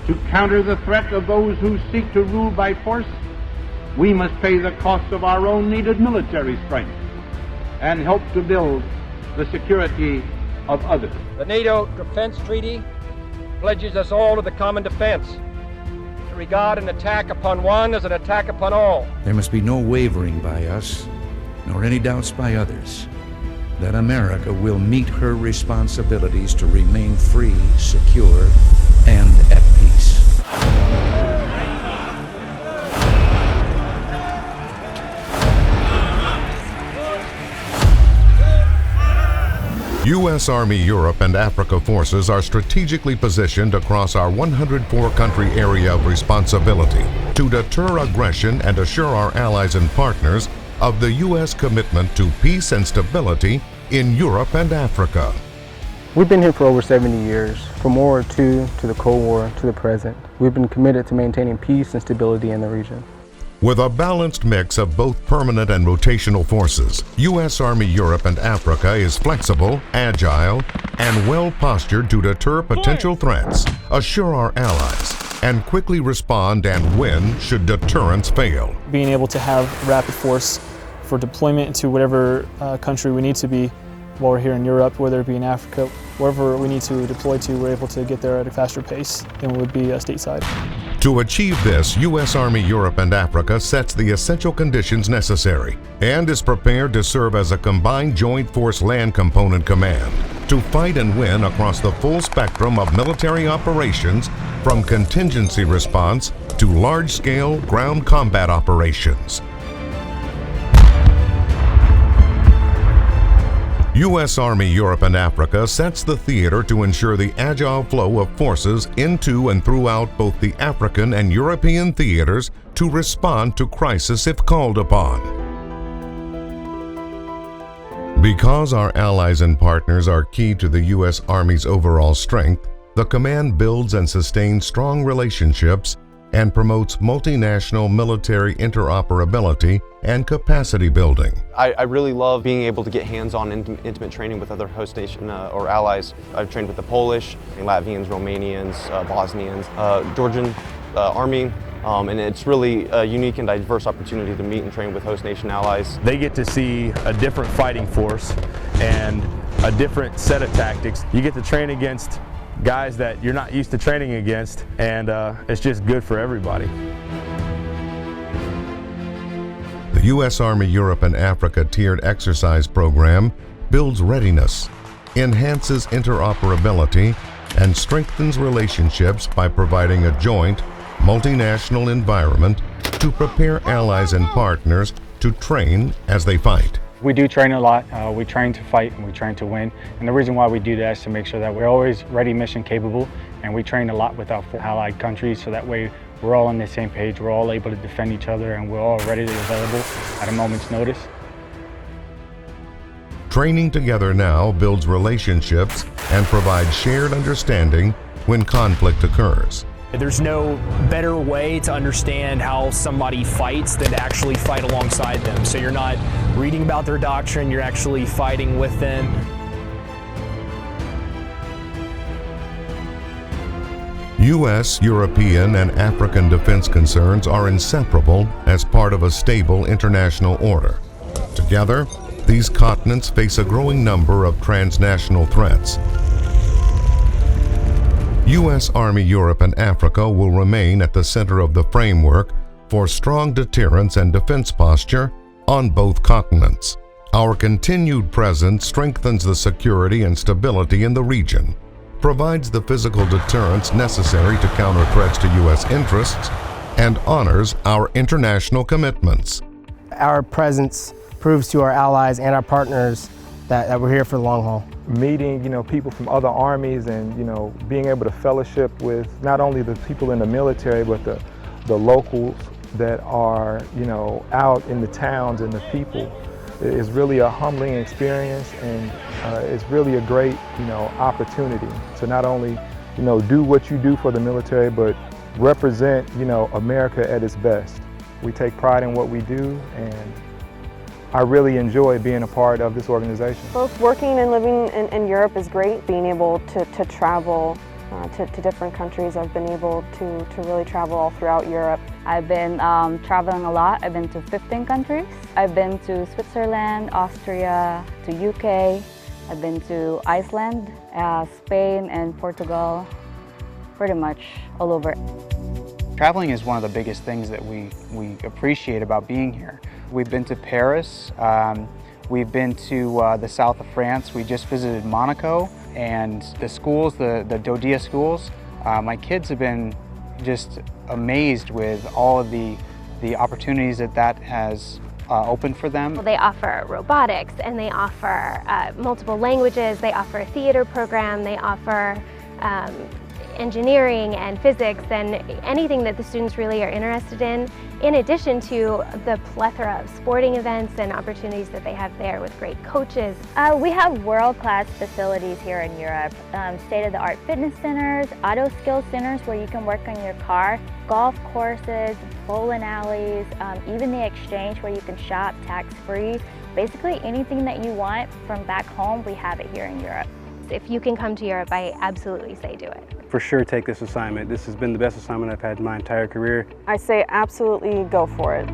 To counter the threat of those who seek to rule by force, we must pay the cost of our own needed military strength and help to build the security of others. The NATO Defense Treaty pledges us all to the common defense, to regard an attack upon one as an attack upon all. There must be no wavering by us, nor any doubts by others, that America will meet her responsibilities to remain free, secure, and at peace. U.S. Army Europe and Africa forces are strategically positioned across our 104-country area of responsibility to deter aggression and assure our allies and partners of the U.S. commitment to peace and stability in Europe and Africa. We've been here for over 70 years. From World War II to the Cold War to the present, we've been committed to maintaining peace and stability in the region. With a balanced mix of both permanent and rotational forces, U.S. Army Europe and Africa is flexible, agile, and well-postured to deter potential threats, assure our allies, and quickly respond and win should deterrence fail. Being able to have rapid force for deployment into whatever country we need to be while we're here in Europe, whether it be in Africa, wherever we need to deploy to, we're able to get there at a faster pace than we would be stateside. To achieve this, U.S. Army Europe and Africa sets the essential conditions necessary and is prepared to serve as a combined Joint Force Land Component Command to fight and win across the full spectrum of military operations, from contingency response to large-scale ground combat operations. U.S. Army Europe and Africa sets the theater to ensure the agile flow of forces into and throughout both the African and European theaters to respond to crisis if called upon. Because our allies and partners are key to the U.S. Army's overall strength, the command builds and sustains strong relationships and promotes multinational military interoperability and capacity building. I really love being able to get hands-on intimate training with other host nation or allies. I've trained with the Polish, Latvians, Romanians, Bosnians, Georgian Army, and it's really a unique and diverse opportunity to meet and train with host nation allies. They get to see a different fighting force and a different set of tactics. You get to train against guys that you're not used to training against, and it's just good for everybody. The U.S. Army Europe and Africa Tiered Exercise Program builds readiness, enhances interoperability, and strengthens relationships by providing a joint, multinational environment to prepare allies and partners to train as they fight. We do train a lot. We train to fight and we train to win. And the reason why we do that is to make sure that we're always ready, mission capable, and we train a lot with our allied countries, so that way we're all on the same page, we're all able to defend each other, and we're all ready and available at a moment's notice. Training together now builds relationships and provides shared understanding when conflict occurs. There's no better way to understand how somebody fights than to actually fight alongside them. So you're not reading about their doctrine, you're actually fighting with them. U.S., European, and African defense concerns are inseparable as part of a stable international order. Together, these continents face a growing number of transnational threats. U.S. Army Europe and Africa will remain at the center of the framework for strong deterrence and defense posture on both continents. Our continued presence strengthens the security and stability in the region, provides the physical deterrence necessary to counter threats to U.S. interests, and honors our international commitments. Our presence proves to our allies and our partners that we're here for the long haul. Meeting, people from other armies and, being able to fellowship with not only the people in the military, but the locals that are, out in the towns and the people is really a humbling experience, and it's really a great, opportunity to not only, do what you do for the military, but represent, America at its best. We take pride in what we do, and I really enjoy being a part of this organization. Both working and living in Europe is great. Being able to travel to different countries. I've been able to really travel all throughout Europe. I've been traveling a lot. I've been to 15 countries. I've been to Switzerland, Austria, to UK. I've been to Iceland, Spain, and Portugal, pretty much all over. Traveling is one of the biggest things that we appreciate about being here. We've been to Paris, we've been to the south of France, we just visited Monaco, and the schools, the Dodia schools, my kids have been just amazed with all of the opportunities that has opened for them. They offer robotics, and they offer multiple languages, they offer a theater program, they offer engineering and physics and anything that the students really are interested in addition to the plethora of sporting events and opportunities that they have there with great coaches. We have world-class facilities here in Europe, state-of-the-art fitness centers, auto skill centers where you can work on your car, golf courses, bowling alleys, even the exchange where you can shop tax-free. Basically anything that you want from back home, we have it here in Europe. If you can come to Europe, I absolutely say do it. For sure take this assignment. This has been the best assignment I've had in my entire career. I say absolutely go for it.